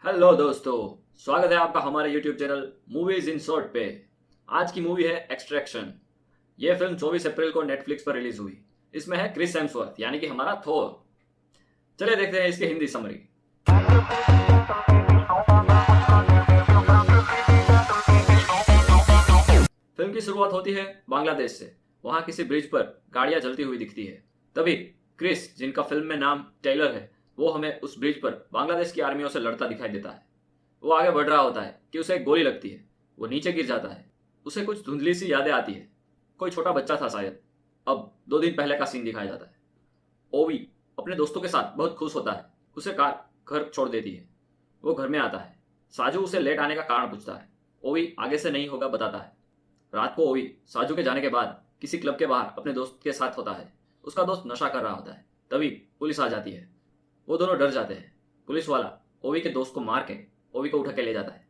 Hello दोस्तों, स्वागत है आपका हमारे YouTube channel movies in short पे। आज की मूवी है एक्सट्रैक्शन। यह फिल्म 24 अप्रैल को नेटफ्लिक्स पर रिलीज हुई। इसमें है क्रिस हेम्सवर्थ यानी कि हमारा थोर। चलिए देखते हैं इसकी हिंदी समरी। फिल्म की शुरुआत होती है बांग्लादेश से। वहां किसी ब्रिज पर गाड़ियां जलती हुई दिखती है। तभी क्रिस, जिनका फिल्म में नाम टेलर है, वो हमें उस ब्रिज पर बांग्लादेश की आर्मियों से लड़ता दिखाई देता है। वो आगे बढ़ रहा होता है कि उसे एक गोली लगती है। वो नीचे गिर जाता है। उसे कुछ धुंधली सी यादें आती है। कोई छोटा बच्चा था शायद। अब 2 दिन पहले का सीन दिखाया जाता है। ओवी अपने दोस्तों के साथ बहुत खुश होता है। उसे कार घर छोड़ देती है। वो घर में आता है। साजू उसे लेट आने का कारण पूछता है। ओवी आगे से नहीं होगा बताता है। रात को ओवी साजू के जाने के बाद किसी क्लब के बाहर अपने दोस्त के साथ होता है। उसका दोस्त नशा कर रहा होता है। तभी पुलिस आ जाती है। वो दोनों डर जाते हैं। पुलिस वाला ओवी के दोस्त को मार के ओवी को उठा के ले जाता है।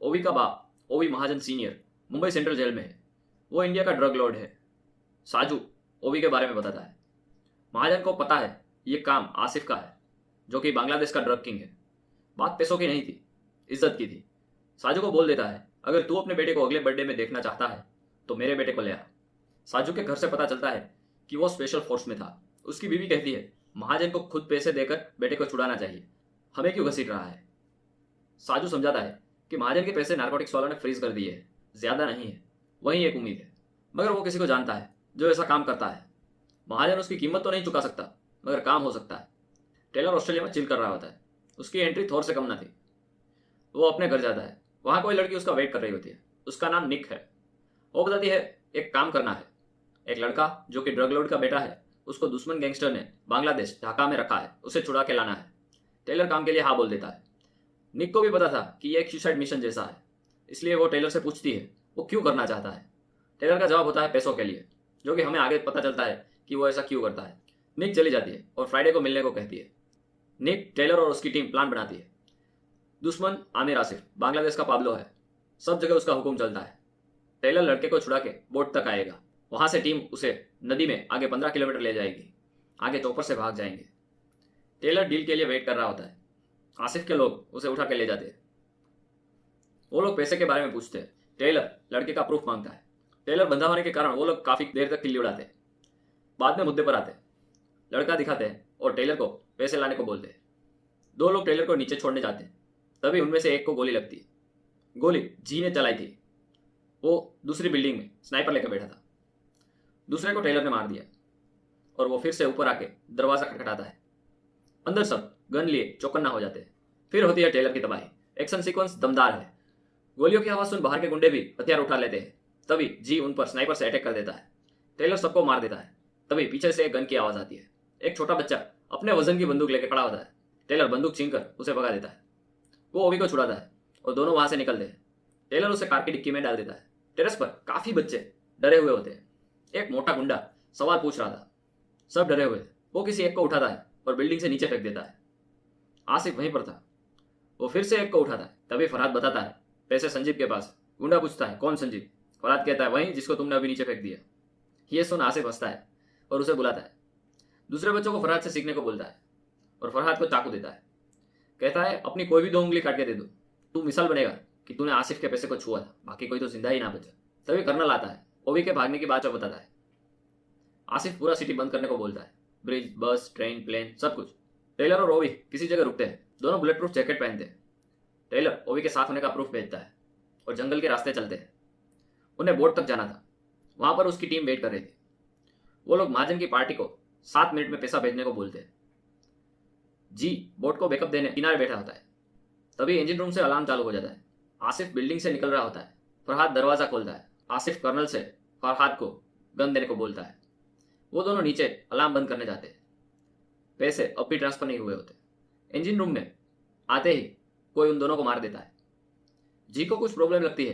ओवी का बाप ओवी महाजन सीनियर मुंबई सेंट्रल जेल में है। वो इंडिया का ड्रग लॉर्ड है। साजू ओवी के बारे में बताता है। महाजन को पता है ये काम आसिफ का है, जो कि बांग्लादेश का ड्रग किंग है। बात पैसों की नहीं थी, इज्जत की थी। साजू को बोल देता है, अगर तू अपने बेटे को अगले बर्थडे में देखना चाहता है तो मेरे बेटे को ले आ। साजू के घर से पता चलता है कि वो स्पेशल फोर्स में था। उसकी बीवी कहती है महाजन को खुद पैसे देकर बेटे को छुड़ाना चाहिए, हमें क्यों घसीट रहा है। साजू समझाता है कि महाजन के पैसे नारकोटिक्स वालों ने फ्रीज कर दिए हैं, ज्यादा नहीं है, वही एक उम्मीद है। मगर वो किसी को जानता है जो ऐसा काम करता है। महाजन उसकी कीमत तो नहीं चुका सकता, मगर काम हो सकता है। टेलर ऑस्ट्रेलिया में चिल कर रहा होता है। उसकी एंट्री थोर से कम न थी। वो अपने घर जाता है। वहां कोई लड़की उसका वेट कर रही होती है। उसका नाम निक है। वो बताती है एक काम करना है। एक लड़का जो कि ड्रग लॉर्ड का बेटा है, उसको दुश्मन गैंगस्टर ने बांग्लादेश ढाका में रखा है, उसे छुड़ा के लाना है। टेलर काम के लिए हाँ बोल देता है। निक को भी पता था कि यह एक सुसाइड मिशन जैसा है, इसलिए वो टेलर से पूछती है वो क्यों करना चाहता है। टेलर का जवाब होता है पैसों के लिए, जो कि हमें आगे पता चलता है कि वो ऐसा क्यों करता है। निक चली जाती है और फ्राइडे को मिलने को कहती है। निक, टेलर और उसकी टीम प्लान बनाती है। दुश्मन आमिर आसिफ बांग्लादेश का पाब्लो है। सब जगह उसका हुक्म चलता है। टेलर लड़के को छुड़ा के बोट तक आएगा। वहां से टीम उसे नदी में आगे 15 किलोमीटर ले जाएगी। आगे चौपर से भाग जाएंगे। टेलर डील के लिए वेट कर रहा होता है। आसिफ के लोग उसे उठा के ले जाते हैं। वो लोग पैसे के बारे में पूछते हैं। टेलर लड़के का प्रूफ मांगता है। टेलर बंधा होने के कारण वो लोग काफी देर तक किल्ली उड़ाते हैं। बाद में मुद्दे पर आते हैं। लड़का दिखाते हैं और टेलर को पैसे लाने को बोलते हैं। 2 लोग टेलर को नीचे छोड़ने जाते हैं। तभी उनमें से एक को गोली लगती है। गोली जी ने चलाई थी। वो दूसरी बिल्डिंग में स्नाइपर लेकर बैठा था। दूसरे को टेलर ने मार दिया और वो फिर से ऊपर आके दरवाजा खटखटाता है। अंदर सब गन लिए चौकन्ना हो जाते हैं। फिर होती है टेलर की तबाही। एक्शन सीक्वेंस दमदार है। गोलियों की आवाज सुन बाहर के गुंडे भी हथियार उठा लेते हैं। तभी जी उन पर स्नाइपर से अटैक कर देता है। टेलर सबको मार देता है। तभी पीछे से एक गन की आवाज आती है। एक छोटा बच्चा अपने वजन की बंदूक लेकर खड़ा होता है। टेलर बंदूक छीनकर उसे भगा देता है। वो ओवी को छुड़ाता है और दोनों वहां से निकलते हैं। टेलर उसे कार की डिक्की में डाल देता है। टेरेस पर काफी बच्चे डरे हुए होते हैं। एक मोटा गुंडा सवाल पूछ रहा था। सब डरे हुए थे। वो किसी एक को उठाता है और बिल्डिंग से नीचे फेंक देता है। आसिफ वहीं पर था। वो फिर से एक को उठाता है। तभी फरहाद बताता है पैसे संजीव के पास। गुंडा पूछता है कौन संजीव। फरहाद कहता है वही जिसको तुमने अभी नीचे फेंक दिया। ये सुन आसिफ हंसता है और उसे बुलाता है। दूसरे बच्चों को फरहाद से सीखने को बोलता है और फरहाद को चाकू देता है। कहता है अपनी कोई भी 2 उंगली काट के दे दो, तू मिसाल बनेगा कि तूने आसिफ के पैसे को छुआ था, बाकी कोई तो जिंदा ही ना बचा। तभी कर्नल आता है। ओवी के भागने की बात बताता है। आसिफ पूरा सिटी बंद करने को बोलता है। ब्रिज, बस, ट्रेन, प्लेन, सब कुछ। टेलर और ओवी किसी जगह रुकते हैं। दोनों बुलेट प्रूफ जैकेट पहनते हैं। टेलर ओवी के साथ होने का प्रूफ भेजता है और जंगल के रास्ते चलते हैं। उन्हें बोट तक जाना था। वहां पर उसकी टीम वेट कर रही थी। वो लोग महाजन की पार्टी को 7 मिनट में पैसा भेजने को बोलते हैं। जी बोट को बैकअप देने किनारे बैठा होता है। तभी इंजन रूम से अलार्म चालू हो जाता है। आसिफ बिल्डिंग से निकल रहा होता है। फरहाद दरवाजा खोलता है। आसिफ कर्नल से फरहाद को गन देने को बोलता है। वो दोनों नीचे अलार्म बंद करने जाते हैं। पैसे अब भी ट्रांसफर नहीं हुए होते। इंजन रूम में आते ही कोई उन दोनों को मार देता है। जी को कुछ प्रॉब्लम लगती है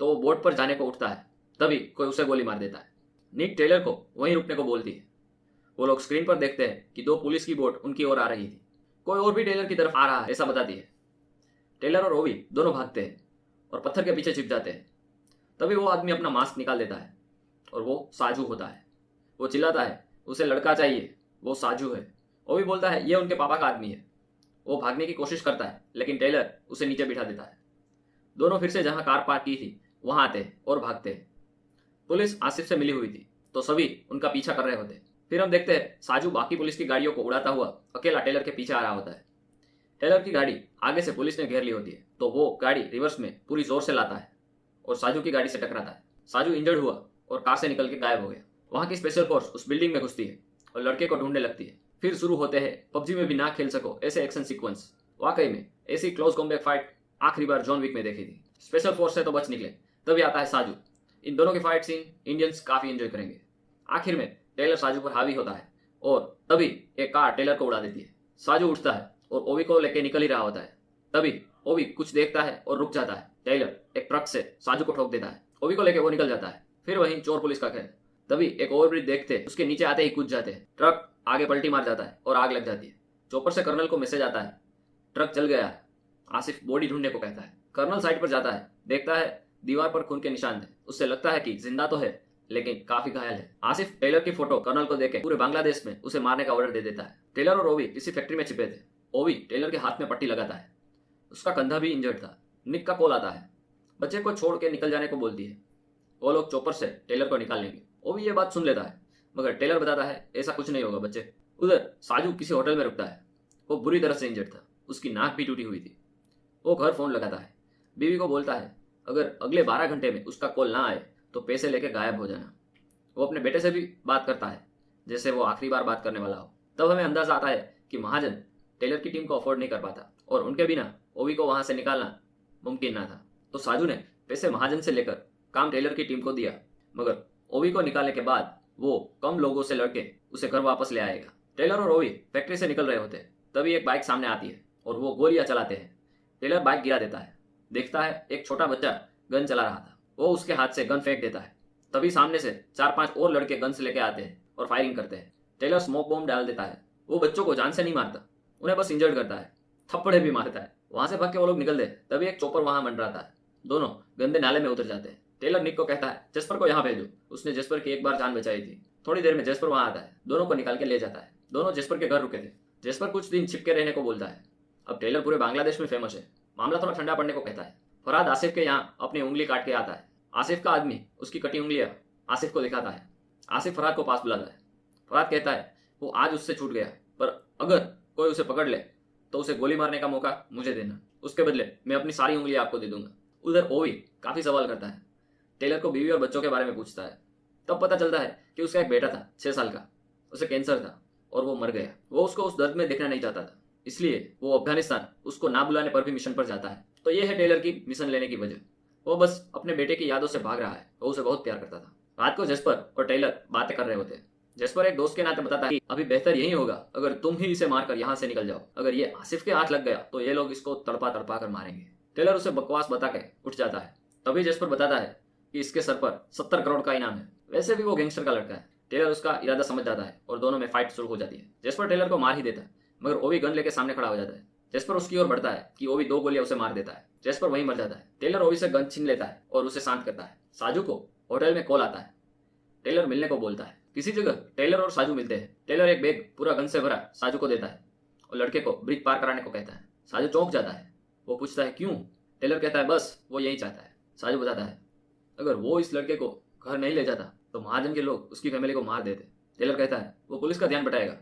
तो वो बोट पर जाने को उठता है। तभी कोई उसे गोली मार देता है। निक टेलर को वहीं रुकने को बोलती है। वो लोग स्क्रीन पर देखते हैं कि 2 पुलिस की बोट उनकी ओर आ रही थी। कोई और भी टेलर की तरफ आ रहा है ऐसा बताती है। टेलर और ओवी दोनों भागते हैं और पत्थर के पीछे छिप जाते हैं। तभी वो आदमी अपना मास्क निकाल देता है और वो साजू होता है। वो चिल्लाता है उसे लड़का चाहिए, वो साजू है। ओवी बोलता है ये उनके पापा का आदमी है। वो भागने की कोशिश करता है लेकिन टेलर उसे नीचे बिठा देता है। दोनों फिर से जहां कार पार्क की थी वहां आते हैं और भागते हैं। पुलिस आसिफ से मिली हुई थी तो सभी उनका पीछा कर रहे होते हैं। फिर हम देखते हैं साजू बाकी पुलिस की गाड़ियों को उड़ाता हुआ अकेला टेलर के पीछे आ रहा होता है। टेलर की गाड़ी आगे से पुलिस ने घेर ली होती है तो वो गाड़ी रिवर्स में पूरी जोर से लाता है और साजू की गाड़ी से टकराता है। साजू इंजर्ड हुआ और कार से निकल के गायब हो गया। वहां की स्पेशल फोर्स उस बिल्डिंग में घुसती है और लड़के को ढूंढने लगती है। फिर शुरू होते हैं पबजी में भी ना खेल सको ऐसे एक्शन सीक्वेंस। वाकई में ऐसी क्लोज कॉम्बैट फाइट आखिरी बार जॉन विक में देखी थी। स्पेशल फोर्स से तो बच निकले, तभी आता है साजू। इन दोनों की फाइट सीन इंडियंस काफी एंजॉय करेंगे। आखिर में टेलर साजू पर हावी होता है और तभी एक कार टेलर को उड़ा देती है। साजू उठता है और ओवी को लेके निकल ही रहा होता है। तभी ओवी कुछ देखता है और रुक जाता है। टेलर एक ट्रक से साजू को ठोक देता है। ओवी को लेके वो निकल जाता है। फिर वहीं चोर पुलिस का खेल। तभी एक ओवरब्रिज देखते उसके नीचे आते ही कूद जाते हैं। ट्रक आगे पलटी मार जाता है और आग लग जाती है। चॉपर से कर्नल को मैसेज आता है, ट्रक जल गया है। आसिफ बॉडी ढूंढने को कहता है। कर्नल साइड पर जाता है, देखता है दीवार पर खून के निशान थे। उससे लगता है कि जिंदा तो है लेकिन काफी घायल है। आसिफ टेलर की फोटो कर्नल को देके पूरे बांग्लादेश में उसे मारने का ऑर्डर दे देता है। टेलर और ओवी किसी फैक्ट्री में छिपे थे। ओवी टेलर के हाथ में पट्टी लगाता है। उसका कंधा भी इंजर्ड था। निक का कॉल आता है, बच्चे को छोड़ के निकल जाने को बोलती है। वो लोग चॉपर से टेलर को निकाल लेंगे। ओवी ये बात सुन लेता है मगर टेलर बताता है ऐसा कुछ नहीं होगा बच्चे। उधर साजू किसी होटल में रुकता है। वो बुरी तरह से इंजर्ड था, उसकी नाक भी टूटी हुई थी। वो घर फोन लगाता है। बीवी को बोलता है अगर अगले 12 घंटे में उसका कॉल ना आए तो पैसे लेके गायब हो जाना। वो अपने बेटे से भी बात करता है जैसे वो आखिरी बार बात करने वाला हो। तब हमें अंदाजा आता है कि महाजन टेलर की टीम को अफोर्ड नहीं कर पाता और उनके बिना ओवी को वहां से निकालना मुमकिन ना था। तो साजू ने पैसे महाजन से लेकर काम टेलर की टीम को दिया मगर ओवी को निकालने के बाद वो कम लोगों से लड़के उसे घर वापस ले आएगा। टेलर और ओवी फैक्ट्री से निकल रहे होते हैं। तभी एक बाइक सामने आती है और वो गोलियां चलाते हैं। टेलर बाइक गिरा देता है। देखता है एक छोटा बच्चा गन चला रहा था। वो उसके हाथ से गन फेंक देता है। तभी सामने से 4-5 और लड़के गन्स लेके आते हैं और फायरिंग करते हैं। टेलर स्मोक बॉम्ब डाल देता है। वो बच्चों को जान से नहीं मारता, उन्हें बस इंजर्ड करता है, थप्पड़े भी मारता है। वहां से भाग के वो लोग निकलते हैं। तभी एक चॉपर वहां मंडराता है। दोनों गंदे नाले में उतर जाते हैं। टेलर निक को कहता है जेस्पर को यहाँ भेजो, उसने जेस्पर की एक बार जान बचाई थी। थोड़ी देर में जेस्पर वहां आता है, दोनों को निकाल के ले जाता है। दोनों जेस्पर के घर रुके थे। जेस्पर कुछ दिन छिपके रहने को बोलता है। अब टेलर पूरे बांग्लादेश में फेमस है। मामला थोड़ा ठंडा पड़ने को कहता है। फरहाद आसिफ के यहाँ अपनी उंगली काट के आता है। आसिफ का आदमी उसकी कटी उंगलियां आसिफ को दिखाता है। आसिफ फरहाद को पास बुलाता है। फरहाद कहता है वो आज उससे छूट गया पर अगर कोई उसे पकड़ ले तो उसे गोली मारने का मौका मुझे देना, उसके बदले मैं अपनी सारी उंगलियां आपको दे दूंगा। उधर ओवी काफी सवाल करता है। टेलर को बीवी और बच्चों के बारे में पूछता है। तब पता चलता है कि उसका एक बेटा था 6 साल का, उसे कैंसर था और वो मर गया। वो उसको उस दर्द में देखना नहीं चाहता था, इसलिए वो अफगानिस्तान उसको ना बुलाने पर भी मिशन पर जाता है। तो ये है टेलर की मिशन लेने की वजह। वो बस अपने बेटे की यादों से भाग रहा है। वो उसे बहुत प्यार करता था। रात को जेस्पर और टेलर बातें कर रहे होते हैं। जेस्पर एक दोस्त के नाते बताता है कि अभी बेहतर यही होगा अगर तुम ही इसे मारकर यहाँ से निकल जाओ। अगर ये आसिफ के हाथ लग गया तो ये लोग इसको तड़पा तड़पा कर मारेंगे। टेलर उसे बकवास बता के उठ जाता है। तभी जेस्पर बताता है कि इसके सर पर 70 करोड़ का इनाम है। वैसे भी वो गैंगस्टर का लड़का है। टेलर उसका इरादा समझ जाता है और दोनों में फाइट शुरू हो जाती है। जेस्पर टेलर को मार ही देता है मगर ओवी गन लेके सामने खड़ा हो जाता है। जेस्पर उसकी ओर बढ़ता है कि ओवी 2 गोलियां उसे मार देता है। जेस्पर वहीं मर जाता है। टेलर ओवी से गन छीन लेता है और उसे शांत करता है। साजू को होटल में कॉल आता है। टेलर मिलने को बोलता है। किसी जगह टेलर और साजू मिलते हैं। टेलर एक बैग पूरा गन से भरा साजू को देता है और लड़के को ब्रिज पार कराने को कहता है। साजू चौंक जाता है। वो पूछता है क्यों? टेलर कहता है बस वो यही चाहता है। साजू बताता है अगर वो इस लड़के को घर नहीं ले जाता तो महाजन के लोग उसकी फैमिली को मार देते। टेलर कहता है वो पुलिस का ध्यान बटाएगा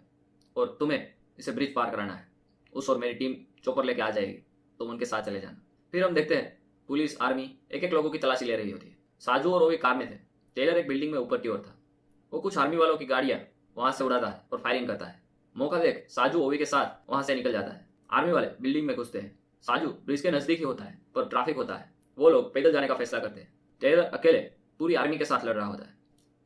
और तुम्हें इसे ब्रिज पार कराना है। उस और मेरी टीम चॉपर लेके आ जाएगी, तुम उनके साथ चले जाना। फिर हम देखते हैं पुलिस आर्मी एक एक लोगों की तलाशी ले रही होती है। साजू और ओवी कार में थे। टेलर एक बिल्डिंग में ऊपर की ओर था। वो कुछ आर्मी वालों की गाड़ियां वहां से उड़ाता है और फायरिंग करता है। मौका देख साजू ओवी के साथ वहां से निकल जाता है। आर्मी वाले बिल्डिंग में घुसते हैं। साजू ब्रिज के नजदीक ही होता है पर ट्रैफिक होता है। वो लोग पैदल जाने का फैसला करते हैं। टेलर अकेले पूरी आर्मी के साथ लड़ रहा होता है।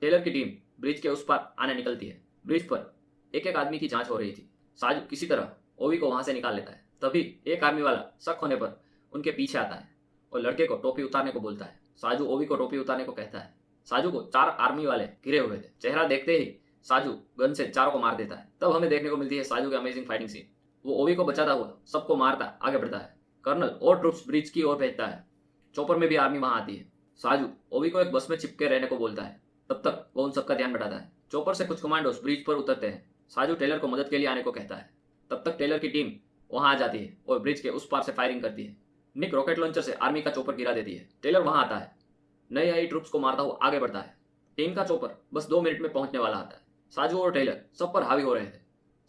टेलर की टीम ब्रिज के उस पार आने निकलती है। ब्रिज पर एक एक आदमी की जांच हो रही थी। साजू किसी तरह ओवी को वहां से निकाल लेता है। तभी एक आर्मी वाला शक होने पर उनके पीछे आता है और लड़के को टोपी उतारने को बोलता है। साजू ओवी को टोपी उतारने को कहता है। साजू को 4 आर्मी वाले घिरे हुए थे। चेहरा देखते ही साजू गन से चारों को मार देता है। तब हमें देखने को मिलती है साजू की अमेजिंग फाइटिंग सीन। वो ओवी को बचाता हुआ सबको मारता आगे बढ़ता है। कर्नल और ट्रूप्स ब्रिज की ओर भेजता है। चॉपर में भी आर्मी वहां आती है। साजू ओवी को एक बस में चिपके रहने को बोलता है। तब तक वो उन सबका ध्यान बटाता है। चॉपर से कुछ कमांडोस ब्रिज पर उतरते हैं। साजू टेलर को मदद के लिए आने को कहता है। तब तक टेलर की टीम वहां आ जाती है और ब्रिज के उस पार से फायरिंग करती है। निक रॉकेट लॉन्चर से आर्मी का चॉपर गिरा देती है। टेलर वहां आता है, नई आई ट्रूप्स को मारता हुआ आगे बढ़ता है। टीम का चॉपर बस 2 मिनट में पहुंचने वाला आता है। साजू और टेलर सब पर हावी हो रहे थे।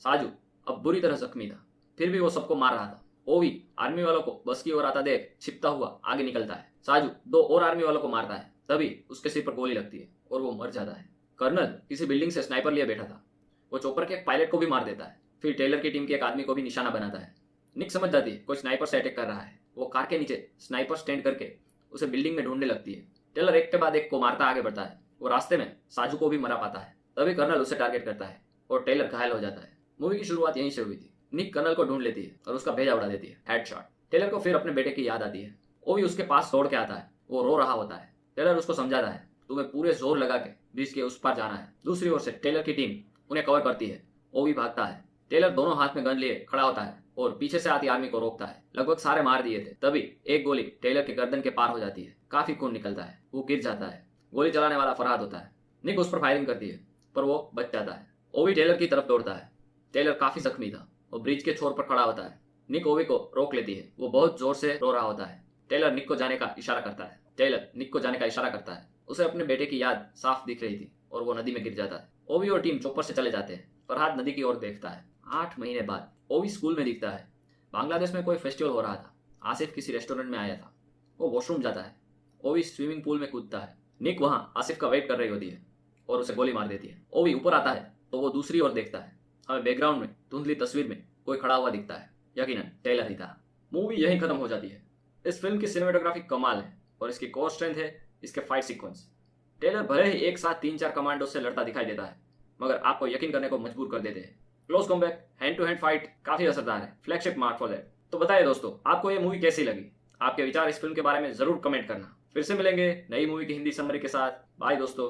साजू अब बुरी तरह जख्मी था, फिर भी वो सबको मार रहा था। ओवी आर्मी वालों को बस की ओर आता देख छिपता हुआ आगे निकलता है। साजू 2 और आर्मी वालों को मारता है, तभी उसके सिर पर गोली लगती है और वो मर जाता है। कर्नल किसी बिल्डिंग से स्नाइपर लिए बैठा था। वो चॉपर के एक पायलट को भी मार देता है, फिर टेलर की टीम के एक आदमी को भी निशाना बनाता है। निक समझ जाती है कोई स्नाइपर से अटैक कर रहा है। वो कार के नीचे स्नाइपर स्टैंड करके उसे बिल्डिंग में ढूंढने लगती है। टेलर एक के बाद एक को मारता आगे बढ़ता है। वो रास्ते में साजू को भी मरा पाता है, तभी कर्नल उसे टारगेट करता है और टेलर घायल हो जाता है। मूवी की शुरुआत यहीं से हुई थी। निक कर्नल को ढूंढ लेती है और उसका भेजा उड़ा देती है, हेडशॉट। टेलर को फिर अपने बेटे की याद आती है। वो भी उसके पास दौड़ के आता है। वो रो रहा होता है। टेलर उसको समझाता है, तुम्हें पूरे जोर लगा के ब्रिज के उस पार जाना है। दूसरी ओर से टेलर की टीम उन्हें कवर करती है। वो भी भागता है। टेलर दोनों हाथ में गन लिए खड़ा होता है और पीछे से आती आर्मी को रोकता है। लगभग सारे मार दिए थे, तभी एक गोली टेलर के गर्दन के पार हो जाती है। काफी खून निकलता है। वो गिर जाता है। गोली चलाने वाला फरहाद होता है। निक उस पर फायरिंग करती है, पर वो बच जाता है। ओवी टेलर की तरफ दौड़ता है। टेलर काफी जख्मी था। वो ब्रिज के छोर पर खड़ा होता है। निक ओवी को रोक लेती है। वो बहुत जोर से रो रहा होता है। टेलर निक को जाने का इशारा करता है। उसे अपने बेटे की याद साफ दिख रही थी और वो नदी में गिर जाता है। ओवी और टीम चॉपर से चले जाते हैं। फरहाद नदी की ओर देखता है। 8 महीने बाद ओवी स्कूल में दिखता है। बांग्लादेश में कोई फेस्टिवल हो रहा था। आसिफ किसी रेस्टोरेंट में आया था। वो वॉशरूम जाता है। ओवी स्विमिंग पूल में कूदता है। निक वहां आसिफ का वेट कर रही होती है और उसे गोली मार देती है। ओवी ऊपर आता है तो वो दूसरी ओर देखता है। हमें बैकग्राउंड में धुंधली तस्वीर में कोई खड़ा हुआ दिखता है। यकीनन टेलर ही था। मूवी यहीं खत्म हो जाती है। इस फिल्म की सिनेमेटोग्राफी कमाल है और इसकी कोर स्ट्रेंथ है इसके फाइट सीक्वेंस। टेलर भले ही एक साथ 3-4 कमांडो से लड़ता दिखाई देता है, मगर आपको यकीन करने को मजबूर कर देते हैं। Close combat, hand to hand fight काफी असरदार है। Flagship mark for that. तो बताइए दोस्तों, आपको ये मूवी कैसी लगी? आपके विचार इस फिल्म के बारे में जरूर कमेंट करना। फिर से मिलेंगे नई मूवी की हिंदी समरी के साथ। बाय दोस्तों।